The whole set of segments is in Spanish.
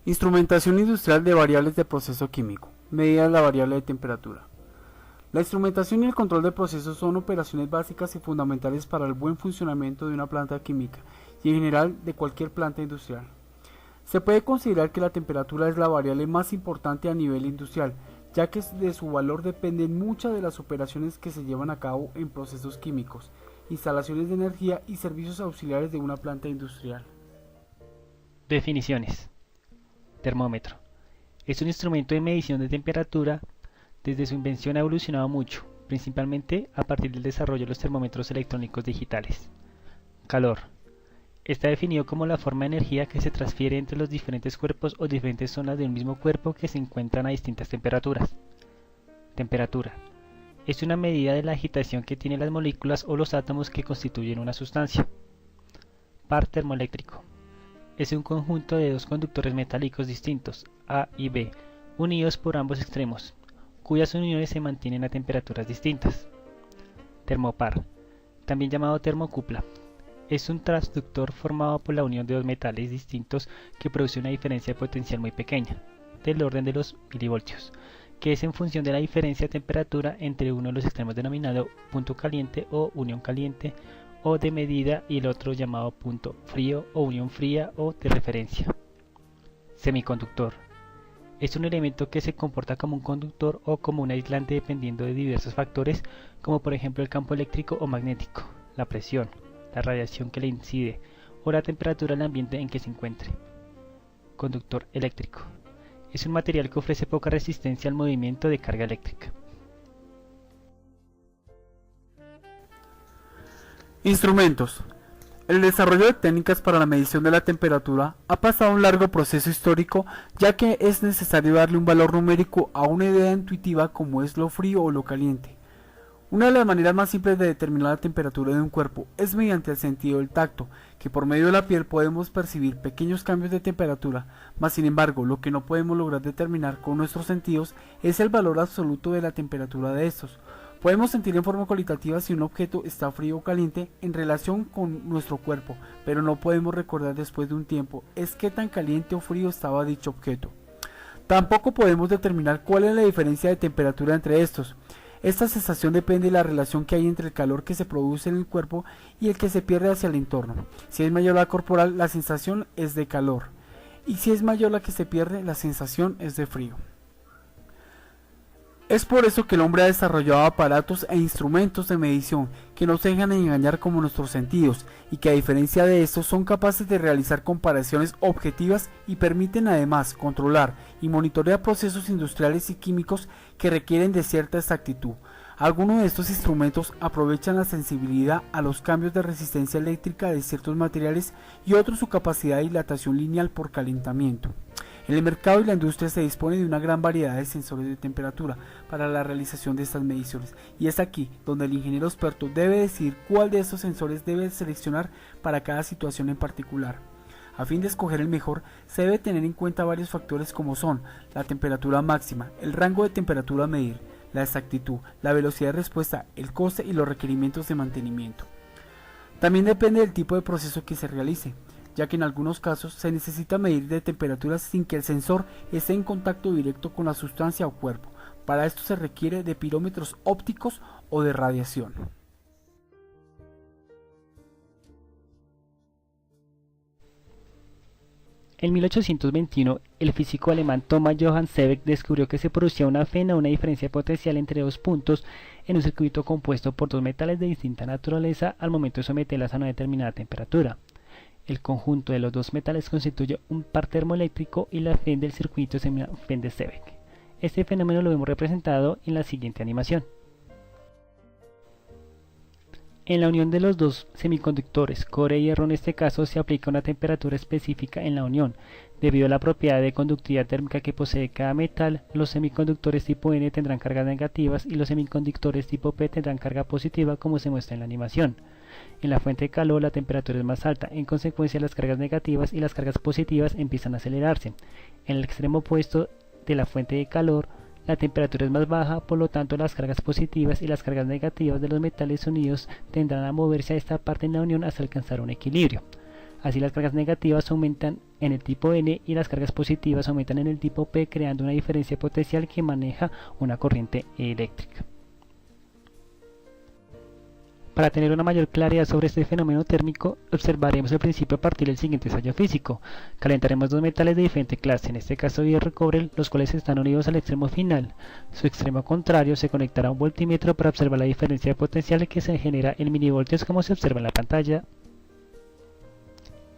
Instrumentación industrial de variables de proceso químico. Medida de la variable de temperatura. La instrumentación y el control de procesos son operaciones básicas y fundamentales para el buen funcionamiento de una planta química y en general de cualquier planta industrial. Se puede considerar que la temperatura es la variable más importante a nivel industrial, ya que de su valor dependen muchas de las operaciones que se llevan a cabo en procesos químicos, instalaciones de energía y servicios auxiliares de una planta industrial. Definiciones. Termómetro. Es un instrumento de medición de temperatura. Desde su invención ha evolucionado mucho, principalmente a partir del desarrollo de los termómetros electrónicos digitales. Calor. Está definido como la forma de energía que se transfiere entre los diferentes cuerpos o diferentes zonas de un mismo cuerpo que se encuentran a distintas temperaturas. Temperatura. Es una medida de la agitación que tienen las moléculas o los átomos que constituyen una sustancia. Par termoeléctrico. Es un conjunto de dos conductores metálicos distintos, A y B, unidos por ambos extremos, cuyas uniones se mantienen a temperaturas distintas. Termopar, también llamado termocupla, es un transductor formado por la unión de dos metales distintos que produce una diferencia de potencial muy pequeña, del orden de los milivoltios, que es en función de la diferencia de temperatura entre uno de los extremos denominado punto caliente o unión caliente o de medida y el otro llamado punto frío o unión fría o de referencia. Semiconductor. Es un elemento que se comporta como un conductor o como un aislante dependiendo de diversos factores como por ejemplo el campo eléctrico o magnético, la presión, la radiación que le incide o la temperatura del ambiente en que se encuentre. Conductor eléctrico. Es un material que ofrece poca resistencia al movimiento de carga eléctrica. Instrumentos. El desarrollo de técnicas para la medición de la temperatura ha pasado un largo proceso histórico, ya que es necesario darle un valor numérico a una idea intuitiva como es lo frío o lo caliente. Una de las maneras más simples de determinar la temperatura de un cuerpo es mediante el sentido del tacto, que por medio de la piel podemos percibir pequeños cambios de temperatura, mas sin embargo lo que no podemos lograr determinar con nuestros sentidos es el valor absoluto de la temperatura de estos. Podemos sentir en forma cualitativa si un objeto está frío o caliente en relación con nuestro cuerpo, pero no podemos recordar después de un tiempo es qué tan caliente o frío estaba dicho objeto. Tampoco podemos determinar cuál es la diferencia de temperatura entre estos. Esta sensación depende de la relación que hay entre el calor que se produce en el cuerpo y el que se pierde hacia el entorno. Si es mayor la corporal, la sensación es de calor, y si es mayor la que se pierde, la sensación es de frío. Es por eso que el hombre ha desarrollado aparatos e instrumentos de medición que no se dejan engañar como nuestros sentidos y que a diferencia de estos son capaces de realizar comparaciones objetivas y permiten además controlar y monitorear procesos industriales y químicos que requieren de cierta exactitud. Algunos de estos instrumentos aprovechan la sensibilidad a los cambios de resistencia eléctrica de ciertos materiales y otros su capacidad de dilatación lineal por calentamiento. En el mercado y la industria se dispone de una gran variedad de sensores de temperatura para la realización de estas mediciones, y es aquí donde el ingeniero experto debe decidir cuál de estos sensores debe seleccionar para cada situación en particular. A fin de escoger el mejor, se debe tener en cuenta varios factores como son la temperatura máxima, el rango de temperatura a medir, la exactitud, la velocidad de respuesta, el coste y los requerimientos de mantenimiento. También depende del tipo de proceso que se realice, ya que en algunos casos se necesita medir de temperaturas sin que el sensor esté en contacto directo con la sustancia o cuerpo. Para esto se requiere de pirómetros ópticos o de radiación. En 1821, el físico alemán Thomas Johann Seebeck descubrió que se producía una fena, una diferencia potencial entre dos puntos en un circuito compuesto por dos metales de distinta naturaleza al momento de someterlas a una determinada temperatura. El conjunto de los dos metales constituye un par termoeléctrico y la fen del circuito se denomina fen de Seebeck. Este fenómeno lo vemos representado en la siguiente animación. En la unión de los dos semiconductores, cobre y hierro en este caso, se aplica una temperatura específica en la unión. Debido a la propiedad de conductividad térmica que posee cada metal, los semiconductores tipo N tendrán cargas negativas y los semiconductores tipo P tendrán carga positiva, como se muestra en la animación. En la fuente de calor la temperatura es más alta, en consecuencia las cargas negativas y las cargas positivas empiezan a acelerarse. En el extremo opuesto de la fuente de calor, la temperatura es más baja, por lo tanto las cargas positivas y las cargas negativas de los metales unidos tendrán a moverse a esta parte en la unión hasta alcanzar un equilibrio. Así las cargas negativas aumentan en el tipo N y las cargas positivas aumentan en el tipo P, creando una diferencia potencial que maneja una corriente eléctrica. Para tener una mayor claridad sobre este fenómeno térmico, observaremos el principio a partir del siguiente ensayo físico. Calentaremos dos metales de diferente clase, en este caso hierro y cobre, los cuales están unidos al extremo final. Su extremo contrario se conectará a un voltímetro para observar la diferencia potencial que se genera en milivoltios, como se observa en la pantalla.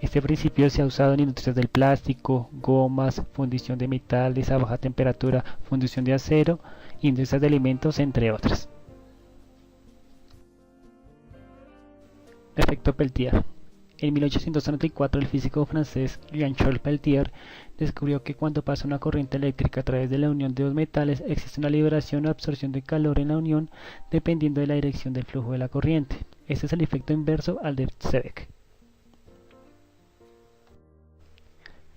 Este principio se ha usado en industrias del plástico, gomas, fundición de metales a baja temperatura, fundición de acero, industrias de alimentos, entre otras. Efecto Peltier. En 1834 el físico francés Jean-Charles Peltier descubrió que cuando pasa una corriente eléctrica a través de la unión de dos metales existe una liberación o absorción de calor en la unión dependiendo de la dirección del flujo de la corriente. Este es el efecto inverso al de Seebeck.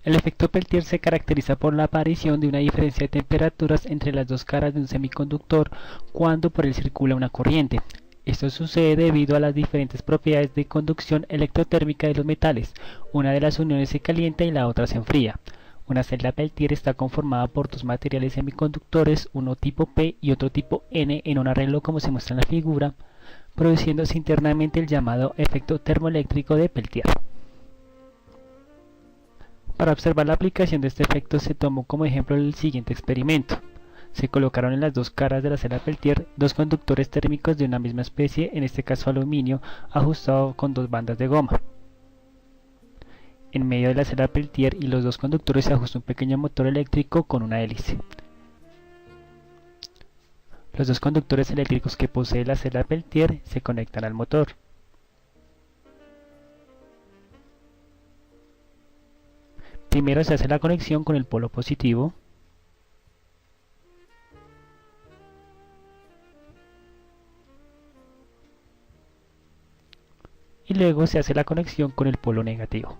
El efecto Peltier se caracteriza por la aparición de una diferencia de temperaturas entre las dos caras de un semiconductor cuando por él circula una corriente. Esto sucede debido a las diferentes propiedades de conducción electrotérmica de los metales. Una de las uniones se calienta y la otra se enfría. Una celda Peltier está conformada por dos materiales semiconductores, uno tipo P y otro tipo N, en un arreglo como se muestra en la figura, produciéndose internamente el llamado efecto termoeléctrico de Peltier. Para observar la aplicación de este efecto se tomó como ejemplo el siguiente experimento. Se colocaron en las dos caras de la celda Peltier dos conductores térmicos de una misma especie, en este caso aluminio, ajustado con dos bandas de goma. En medio de la celda Peltier y los dos conductores se ajusta un pequeño motor eléctrico con una hélice. Los dos conductores eléctricos que posee la celda Peltier se conectan al motor. Primero se hace la conexión con el polo positivo. Y luego se hace la conexión con el polo negativo.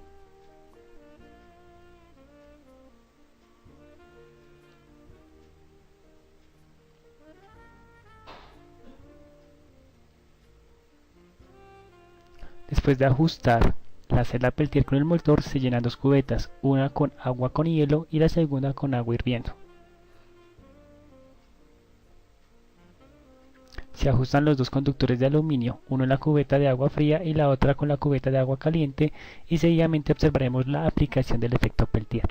Después de ajustar la celda Peltier con el motor, se llenan dos cubetas, una con agua con hielo y la segunda con agua hirviendo. Se ajustan los dos conductores de aluminio, uno en la cubeta de agua fría y la otra con la cubeta de agua caliente, y seguidamente observaremos la aplicación del efecto Peltier.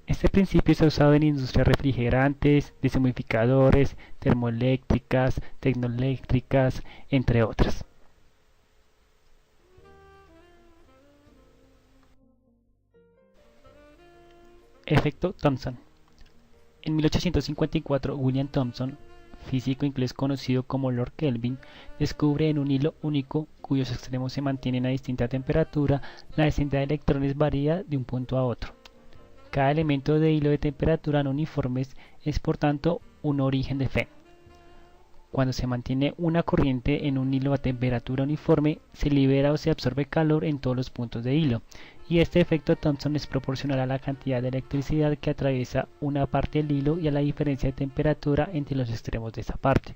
Este principio se ha usado en industrias refrigerantes, deshumidificadores, termoeléctricas, tecnoeléctricas, entre otras. Efecto Thomson. En 1854, William Thomson, físico inglés conocido como Lord Kelvin, descubre en un hilo único, cuyos extremos se mantienen a distinta temperatura, la densidad de electrones varía de un punto a otro. Cada elemento de hilo de temperatura no uniformes es por tanto un origen de Fe. Cuando se mantiene una corriente en un hilo a temperatura uniforme, se libera o se absorbe calor en todos los puntos de hilo, y este efecto Thomson es proporcional a la cantidad de electricidad que atraviesa una parte del hilo y a la diferencia de temperatura entre los extremos de esa parte.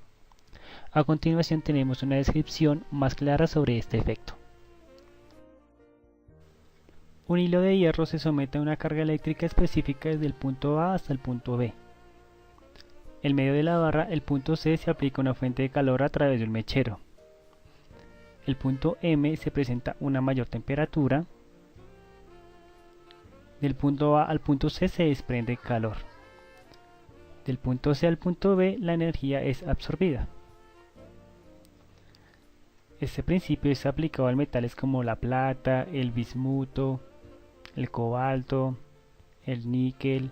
A continuación tenemos una descripción más clara sobre este efecto. Un hilo de hierro se somete a una carga eléctrica específica desde el punto A hasta el punto B. En medio de la barra, el punto C, se aplica una fuente de calor a través de un mechero. El punto M se presenta una mayor temperatura. Del punto A al punto C se desprende calor. Del punto C al punto B la energía es absorbida. Este principio es aplicado a metales como la plata, el bismuto, el cobalto, el níquel,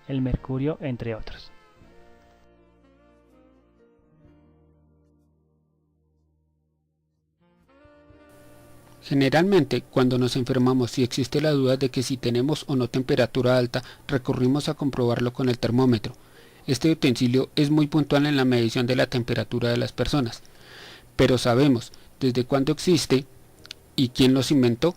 el mercurio, entre otros. Generalmente, cuando nos enfermamos y existe la duda de que si tenemos o no temperatura alta, recurrimos a comprobarlo con el termómetro. Este utensilio es muy puntual en la medición de la temperatura de las personas. Pero ¿sabemos desde cuándo existe y quién los inventó?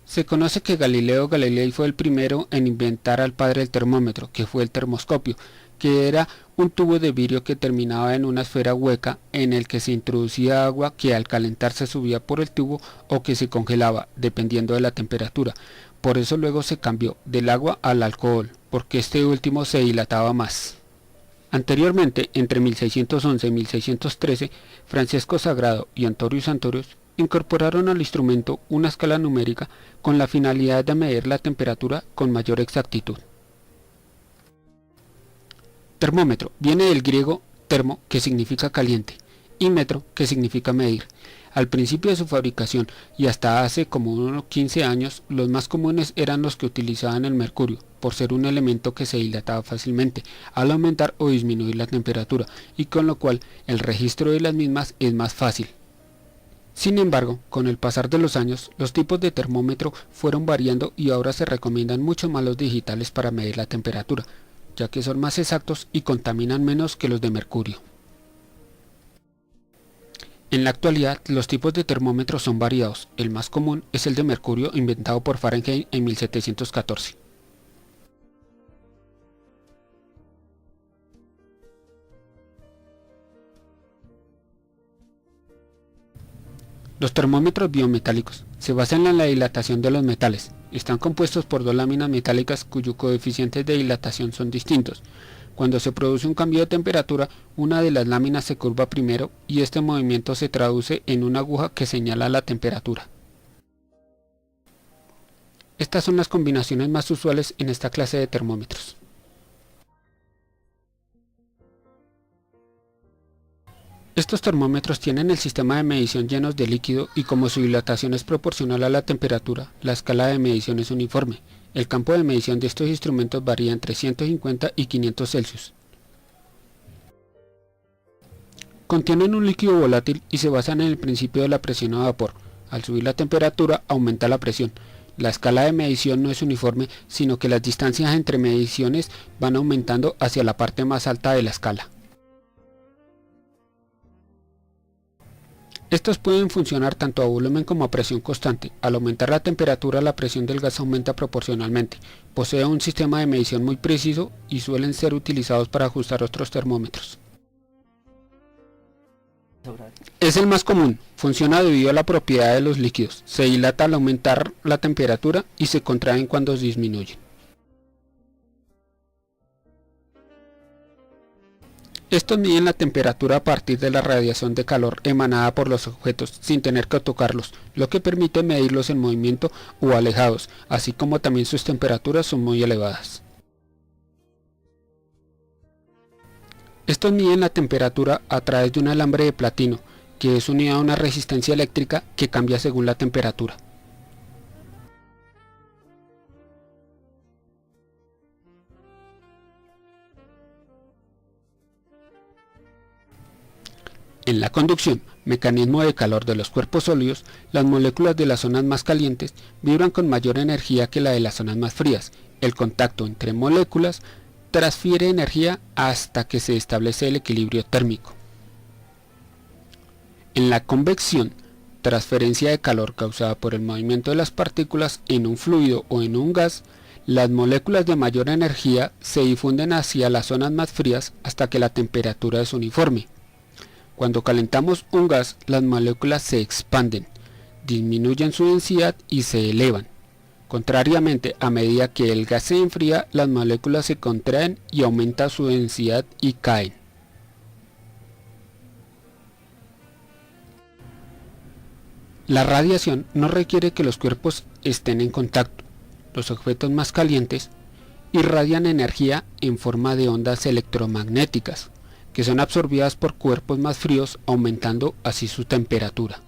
Se conoce que Galileo Galilei fue el primero en inventar al padre del termómetro, que fue el termoscopio, que era un tubo de vidrio que terminaba en una esfera hueca en el que se introducía agua que al calentarse subía por el tubo o que se congelaba, dependiendo de la temperatura. Por eso luego se cambió del agua al alcohol, porque este último se dilataba más. Anteriormente, entre 1611 y 1613, Francesco Sagrado y Antonio Santorius incorporaron al instrumento una escala numérica con la finalidad de medir la temperatura con mayor exactitud. Termómetro viene del griego termo, que significa caliente, y metro, que significa medir. Al principio de su fabricación y hasta hace como unos 15 años, los más comunes eran los que utilizaban el mercurio, por ser un elemento que se dilataba fácilmente al aumentar o disminuir la temperatura, y con lo cual el registro de las mismas es más fácil. Sin embargo, con el pasar de los años, los tipos de termómetro fueron variando y ahora se recomiendan mucho más los digitales para medir la temperatura, ya que son más exactos y contaminan menos que los de mercurio. En la actualidad, los tipos de termómetros son variados. El más común es el de mercurio, inventado por Fahrenheit en 1714. Los termómetros biometálicos se basan en la dilatación de los metales. Están compuestos por dos láminas metálicas cuyos coeficientes de dilatación son distintos. Cuando se produce un cambio de temperatura, una de las láminas se curva primero y este movimiento se traduce en una aguja que señala la temperatura. Estas son las combinaciones más usuales en esta clase de termómetros. Estos termómetros tienen el sistema de medición llenos de líquido y como su dilatación es proporcional a la temperatura, la escala de medición es uniforme. El campo de medición de estos instrumentos varía entre 150 y 500 Celsius. Contienen un líquido volátil y se basan en el principio de la presión a vapor. Al subir la temperatura, aumenta la presión. La escala de medición no es uniforme, sino que las distancias entre mediciones van aumentando hacia la parte más alta de la escala. Estos pueden funcionar tanto a volumen como a presión constante. Al aumentar la temperatura, la presión del gas aumenta proporcionalmente. Posee un sistema de medición muy preciso y suelen ser utilizados para ajustar otros termómetros. Es el más común. Funciona debido a la propiedad de los líquidos. Se dilata al aumentar la temperatura y se contraen cuando disminuyen. Estos miden la temperatura a partir de la radiación de calor emanada por los objetos sin tener que tocarlos, lo que permite medirlos en movimiento o alejados, así como también sus temperaturas son muy elevadas. Estos miden la temperatura a través de un alambre de platino, que es unido a una resistencia eléctrica que cambia según la temperatura. En la conducción, mecanismo de calor de los cuerpos sólidos, las moléculas de las zonas más calientes vibran con mayor energía que la de las zonas más frías. El contacto entre moléculas transfiere energía hasta que se establece el equilibrio térmico. En la convección, transferencia de calor causada por el movimiento de las partículas en un fluido o en un gas, las moléculas de mayor energía se difunden hacia las zonas más frías hasta que la temperatura es uniforme. Cuando calentamos un gas, las moléculas se expanden, disminuyen su densidad y se elevan. Contrariamente, a medida que el gas se enfría, las moléculas se contraen y aumenta su densidad y caen. La radiación no requiere que los cuerpos estén en contacto. Los objetos más calientes irradian energía en forma de ondas electromagnéticas, que son absorbidas por cuerpos más fríos, aumentando así su temperatura.